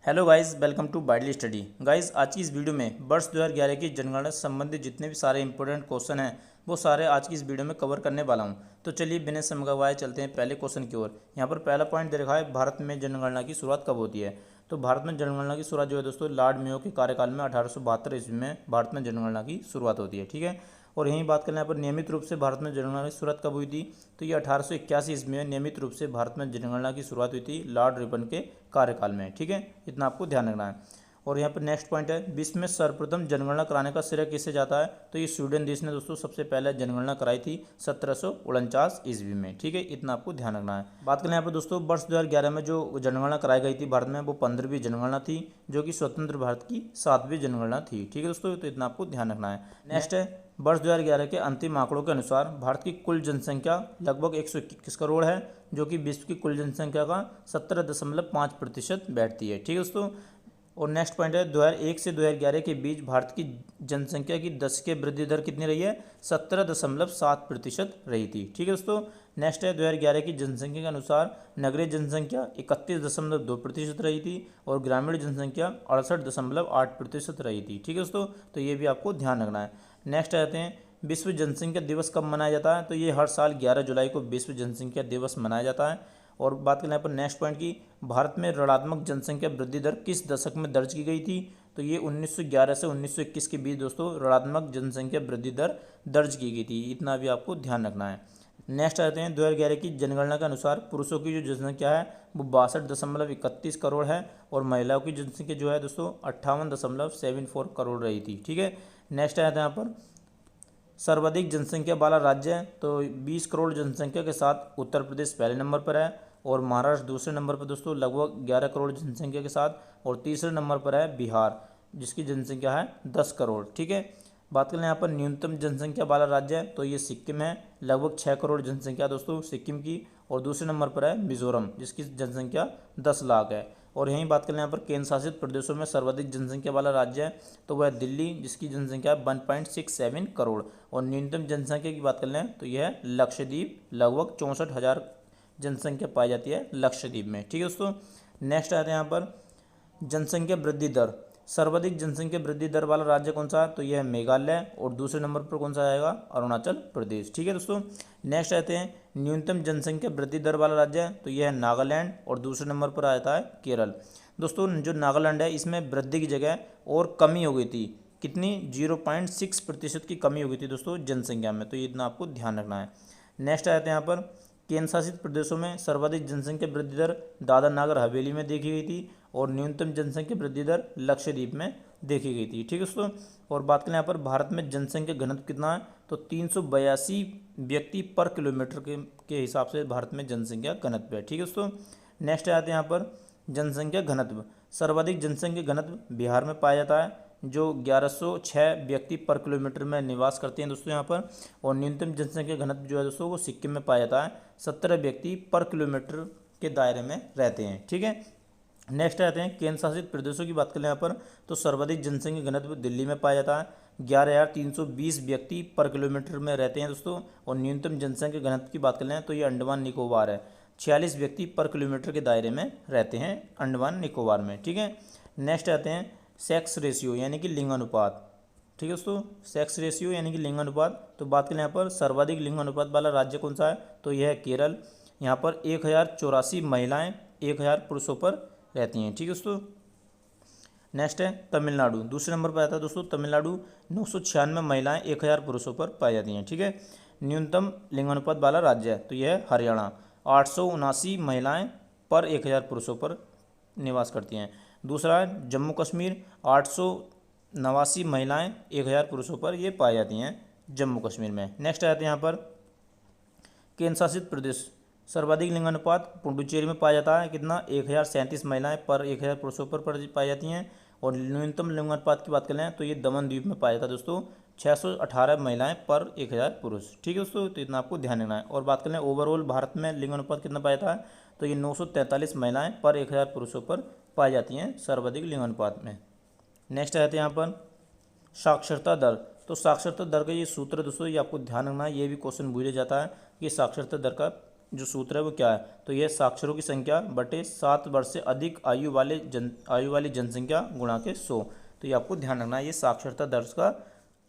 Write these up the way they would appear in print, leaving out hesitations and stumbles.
Hello guys, welcome to बाइडली study. Guys, आज की इस वीडियो में वर्ष 2011 की जनगणना से संबंधित जितने भी सारे इंपॉर्टेंट क्वेश्चन हैं वो सारे आज की इस वीडियो में कवर करने वाला हूं। तो चलिए बिना समय गवाए चलते हैं पहले क्वेश्चन की ओर। यहाँ पर पहला पॉइंट दे रखा है, भारत में जनगणना की शुरुआत कब होती है। तो भारत में जनगणना की शुरुआत जो है दोस्तों, लॉर्ड मेयो के कार्यकाल में 1872 ईस्वी में भारत में जनगणना की शुरुआत होती है। ठीक है, और यहीं बात करें यहाँ पर नियमित रूप से भारत में जनगणना की शुरुआत कब हुई थी, तो ये 1881 ईस्वी में नियमित रूप से भारत में जनगणना की शुरुआत हुई थी लॉर्ड रिपन के कार्यकाल में। ठीक है, इतना आपको ध्यान रखना है। और यहाँ पर नेक्स्ट पॉइंट है, विश्व में सर्वप्रथम जनगणना कराने का श्रेय किसे जाता है। तो ये स्वीडन देश ने दोस्तों सबसे पहले जनगणना कराई थी 1749 ईस्वी में। ठीक है, इतना आपको ध्यान रखना है। बात करें यहाँ पर दोस्तों, वर्ष 2011 में जो जनगणना कराई गई थी भारत में, वो 15वीं जनगणना थी, जो कि स्वतंत्र भारत की 7वीं जनगणना थी। ठीक है दोस्तों, तो इतना आपको ध्यान रखना है। नेक्स्ट है, वर्ष 2011 के अंतिम आंकड़ों के अनुसार भारत की कुल जनसंख्या लगभग 121 करोड़ है, जो कि विश्व की कुल जनसंख्या का 17.5% बैठती है। ठीक है दोस्तों, और नेक्स्ट पॉइंट है, 2001 से 2011 के बीच भारत की जनसंख्या की दशकीय वृद्धि दर कितनी रही है, 17.7% रही थी। ठीक है दोस्तों, नेक्स्ट है, 2011 की जनसंख्या के अनुसार नगरीय जनसंख्या 31.2% रही थी और ग्रामीण जनसंख्या 68.8% रही थी। ठीक है दोस्तों, तो ये भी आपको ध्यान रखना है। नेक्स्ट आते हैं, विश्व जनसंख्या दिवस कब मनाया जाता है। तो ये हर साल 11 जुलाई को विश्व जनसंख्या दिवस मनाया जाता है। और बात करें यहाँ पर नेक्स्ट पॉइंट की, भारत में ऋणात्मक जनसंख्या वृद्धि दर किस दशक में दर्ज की गई थी। तो ये 1911 से 1921 के बीच दोस्तों ऋणात्मक जनसंख्या वृद्धि दर दर्ज की गई थी। इतना भी आपको ध्यान रखना है। नेक्स्ट आते हैं, 2011 की जनगणना के अनुसार पुरुषों की जो जनसंख्या है वो 62.31 करोड़ है और महिलाओं की जनसंख्या जो है दोस्तों 58.74 करोड़ रही थी। ठीक है, नेक्स्ट आते हैं यहाँ पर, सर्वाधिक जनसंख्या वाला राज्य है। तो 20 करोड़ जनसंख्या के साथ उत्तर प्रदेश पहले नंबर पर है और महाराष्ट्र दूसरे नंबर पर दोस्तों लगभग 11 करोड़ जनसंख्या के साथ, और तीसरे नंबर पर है बिहार, जिसकी जनसंख्या है 10 करोड़। ठीक है, बात करें यहाँ पर न्यूनतम जनसंख्या वाला राज्य है, तो ये सिक्किम है, लगभग 6 करोड़ जनसंख्या दोस्तों सिक्किम की, और दूसरे नंबर पर है मिजोरम, जिसकी जनसंख्या 10 लाख है। और यहीं बात करें यहाँ पर केंद्र शासित प्रदेशों में सर्वाधिक जनसंख्या वाला राज्य है, तो वह दिल्ली, जिसकी जनसंख्या 1.67 करोड़, और न्यूनतम जनसंख्या की बात कर लें तो यह है लक्षद्वीप, लगभग 64,000 जनसंख्या पाई जाती है लक्षद्वीप में। ठीक है दोस्तों, नेक्स्ट आते हैं यहाँ पर, जनसंख्या वृद्धि दर, सर्वाधिक जनसंख्या वृद्धि दर वाला राज्य कौन सा है। तो यह है मेघालय, और दूसरे नंबर पर कौन सा आएगा, अरुणाचल प्रदेश। ठीक है दोस्तों, नेक्स्ट आते हैं, न्यूनतम जनसंख्या वृद्धि दर वाला राज्य है, तो यह है नागालैंड, और दूसरे नंबर पर आता है केरल। दोस्तों जो नागालैंड है, इसमें वृद्धि की जगह और कमी हो गई थी, कितनी, 0.6% की कमी हो गई थी दोस्तों जनसंख्या में। तो ये इतना आपको ध्यान रखना है। नेक्स्ट आते हैं यहाँ पर, केंद्र शासित प्रदेशों में सर्वाधिक जनसंख्या वृद्धि दर दादरा नगर हवेली में देखी गई थी, और न्यूनतम जनसंख्या वृद्धि दर लक्षद्वीप में देखी गई थी। ठीक है दोस्तों, और बात करें यहाँ पर भारत में जनसंख्या घनत्व कितना है, तो 382 व्यक्ति पर किलोमीटर के हिसाब से भारत में जनसंख्या घनत्व है। ठीक है दोस्तों, नेक्स्ट आते हैं यहाँ पर, जनसंख्या घनत्व, सर्वाधिक जनसंख्या घनत्व बिहार में पाया जाता है, जो 1106 व्यक्ति पर किलोमीटर में निवास करते हैं दोस्तों यहाँ पर। और न्यूनतम जनसंख्या घनत्व जो है दोस्तों वो सिक्किम में पाया जाता है, 17 व्यक्ति पर किलोमीटर के दायरे में रहते हैं। ठीक है, नेक्स्ट आते हैं, केंद्र शासित प्रदेशों की बात करें यहाँ पर, तो सर्वाधिक जनसंख्या घनत्व दिल्ली में पाया जाता है, 11,320 व्यक्ति पर किलोमीटर में रहते हैं दोस्तों। और न्यूनतम जनसंख्या घनत्व की बात करें तो ये अंडमान निकोबार है, 46 व्यक्ति पर किलोमीटर के दायरे में रहते हैं अंडमान निकोबार में। ठीक है, नेक्स्ट आते हैं, सेक्स रेशियो यानी कि लिंगानुपात। ठीक है दोस्तों, सेक्स रेशियो यानी कि लिंगानुपात, तो बात करें यहाँ पर सर्वाधिक लिंगानुपात वाला राज्य कौन सा है, तो यह है केरल। यहाँ पर 1084 महिलाएं 1000 पुरुषों पर रहती हैं। ठीक है दोस्तों, नेक्स्ट है तमिलनाडु, दूसरे नंबर पर आता है दोस्तों तमिलनाडु, 996 महिलाएं 1000 पुरुषों पर पाई जाती हैं। ठीक है, न्यूनतम लिंगानुपात वाला राज्य है, तो यह है हरियाणा, 879 महिलाएं पर 1000 पुरुषों पर निवास करती हैं। दूसरा है जम्मू कश्मीर, 889 महिलाएं 1000 पुरुषों पर ये पाई जाती हैं जम्मू कश्मीर में। नेक्स्ट आते हैं यहाँ पर, केंद्र शासित प्रदेश, सर्वाधिक लिंगानुपात पुडुचेरी में पाया जाता है, कितना, 1037 महिलाएं पर 1000 पुरुषों पर पाई जाती हैं। और न्यूनतम लिंगानुपात की बात करें तो ये दमन द्वीप में पाया जाता है दोस्तों, 618 महिलाएं पर 1000 पुरुष। ठीक है दोस्तों, तो इतना आपको ध्यान रखना है। और बात करें ओवरऑल भारत में लिंगानुपात कितना पाया जाता है, तो ये 943 महिलाएं पर 1000 पुरुषों पर पाई जाती हैं सर्वाधिक लिंगानुपात में। नेक्स्ट आते हैं यहाँ पर, साक्षरता दर, तो साक्षरता दर का ये सूत्र दोस्तों ये आपको ध्यान रखना है, ये भी क्वेश्चन पूछा जाता है कि साक्षरता दर का जो सूत्र है वो क्या है, तो यह साक्षरों की संख्या बटे 7 वर्ष से अधिक आयु वाली जनसंख्या गुणा के 100। तो ये आपको ध्यान रखना है, ये साक्षरता दर का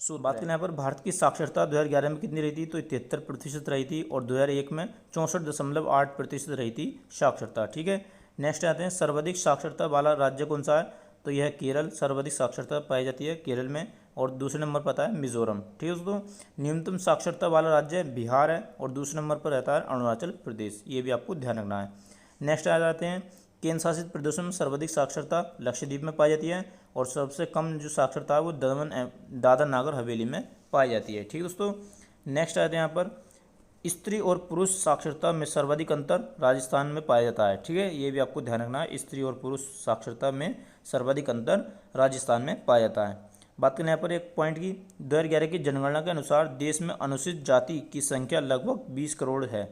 सूत्र। बात करें यहाँ पर भारत की साक्षरता 2011 में कितनी रही थी, तो 73% रही थी, और 2001 में 64.8% रही थी साक्षरता। ठीक है, नेक्स्ट आते हैं सर्वाधिक साक्षरता वाला राज्य कौन सा है, तो यह केरल, सर्वाधिक साक्षरता पाई जाती है केरल में, और दूसरे नंबर पर आता है मिजोरम। ठीक है दोस्तों, न्यूनतम साक्षरता वाला राज्य बिहार है, और दूसरे नंबर पर रहता है अरुणाचल प्रदेश। ये भी आपको ध्यान रखना है। नेक्स्ट आ जाते हैं केंद्र शासित प्रदेशों में सर्वाधिक साक्षरता लक्षद्वीप में पाई जाती है, और सबसे कम जो साक्षरता है वो दादरा नागर हवेली में पाई जाती है। ठीक है दोस्तों, नेक्स्ट आते हैं यहाँ पर स्त्री और पुरुष साक्षरता में सर्वाधिक अंतर राजस्थान में पाया जाता है। ठीक है, ये भी आपको ध्यान रखना है, स्त्री और पुरुष साक्षरता में सर्वाधिक अंतर राजस्थान में पाया जाता है। बात करें यहाँ पर एक पॉइंट की, 2011 की जनगणना के अनुसार देश में अनुसूचित जाति की संख्या लगभग 20 करोड़ है।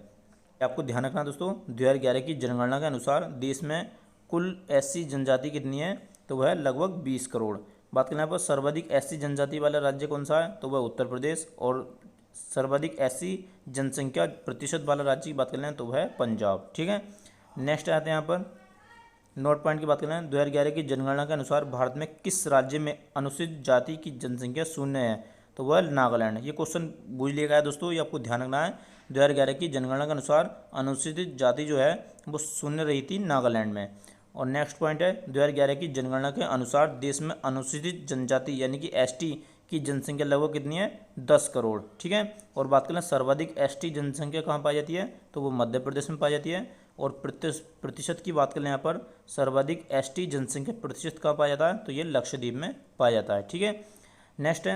आपको ध्यान रखना दोस्तों, 2011 की जनगणना के अनुसार देश में कुल एससी जनजाति कितनी है, तो वह है लगभग 20 करोड़। बात करें यहाँ पर सर्वाधिक एससी जनजाति वाला राज्य कौन सा है, तो वह उत्तर प्रदेश, और सर्वाधिक एससी जनसंख्या प्रतिशत वाला राज्य की बात कर लें तो वह है पंजाब। ठीक है, नेक्स्ट आते हैं यहाँ पर नोट पॉइंट की बात करें, 2011 की जनगणना के अनुसार भारत में किस राज्य में अनुसूचित जाति की जनसंख्या शून्य है, तो वह नागालैंड। ये क्वेश्चन पूछ लिया गया है दोस्तों, ये आपको ध्यान रखना है। 2011 की जनगणना के अनुसार अनुसूचित जाति जो है वो शून्य रही थी नागालैंड में। और नेक्स्ट पॉइंट है, 2011 की जनगणना के अनुसार देश में अनुसूचित जनजाति यानी कि एसटी की जनसंख्या लगभग कितनी है, 10 करोड़। ठीक है, और बात करें सर्वाधिक एसटी जनसंख्या कहाँ पाई जाती है, तो वो मध्य प्रदेश में पाई जाती है। और प्रतिशत की बात करें यहाँ पर सर्वाधिक एसटी जनसंख्या प्रतिशत कहाँ पाया जाता है, तो ये लक्षद्वीप में पाया जाता है। ठीक है, नेक्स्ट है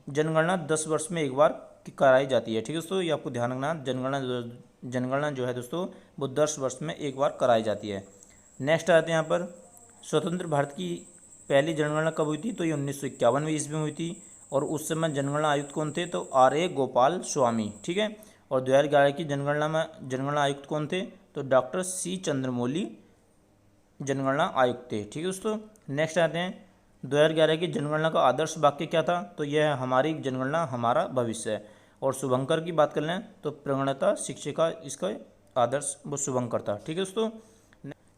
जनगणना 10 वर्ष में एक बार कराई जाती है। ठीक है दोस्तों, ये आपको ध्यान रखना, जनगणना जो है दोस्तों वो 10 वर्ष में एक बार कराई जाती है। नेक्स्ट आते हैं यहाँ पर स्वतंत्र भारत की पहली जनगणना कब हुई थी, तो ये 1951 में ईस्वी में हुई थी, और उस समय जनगणना आयुक्त कौन थे, तो R.A. गोपाल स्वामी। ठीक है, और 2011 की जनगणना आयुक्त कौन थे, तो डॉक्टर C. चंद्रमौली जनगणना आयुक्त थे। ठीक है दोस्तों, नेक्स्ट आते हैं 2011 की जनगणना का आदर्श वाक्य क्या था, तो यह है हमारी जनगणना हमारा भविष्य है। और शुभंकर की बात कर लें तो प्रगणता शिक्षिका इसका आदर्श वो शुभंकर था। ठीक है दोस्तों,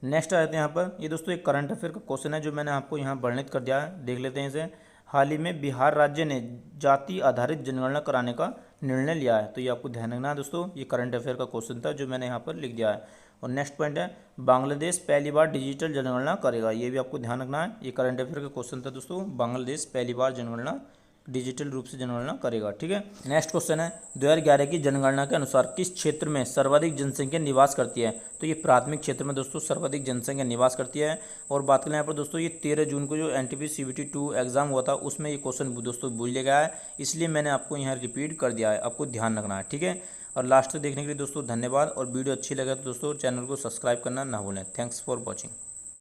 नेक्स्ट आते हैं यहाँ पर, ये दोस्तों एक करंट अफेयर का क्वेश्चन है जो मैंने आपको यहाँ वर्णित कर दिया है, देख लेते हैं इसे। हाल ही में बिहार राज्य ने जाति आधारित जनगणना कराने का निर्णय लिया है, तो ये आपको ध्यान रखना है दोस्तों, ये करंट अफेयर का क्वेश्चन था जो मैंने यहाँ पर लिख दिया है। और नेक्स्ट पॉइंट है बांग्लादेश पहली बार डिजिटल जनगणना करेगा, ये भी आपको ध्यान रखना है, ये करंट अफेयर का क्वेश्चन था दोस्तों, बांग्लादेश पहली बार जनगणना डिजिटल रूप से जनगणना करेगा। ठीक है, नेक्स्ट क्वेश्चन है 2011 की जनगणना के अनुसार किस क्षेत्र में सर्वाधिक जनसंख्या निवास करती है, तो ये प्राथमिक क्षेत्र में दोस्तों सर्वाधिक जनसंख्या निवास करती है। और बात करें यहाँ पर दोस्तों, ये 13 जून को जो NTPC CBT 2 एग्जाम हुआ था उसमें ये क्वेश्चन दोस्तों भूल लिया गया है, इसलिए मैंने आपको यहाँ रिपीट कर दिया है, आपको ध्यान रखना है। ठीक है, और लास्ट तक देखने के लिए दोस्तों धन्यवाद, और वीडियो अच्छी लगे तो दोस्तों चैनल को सब्सक्राइब करना ना भूलें। Thanks for watching.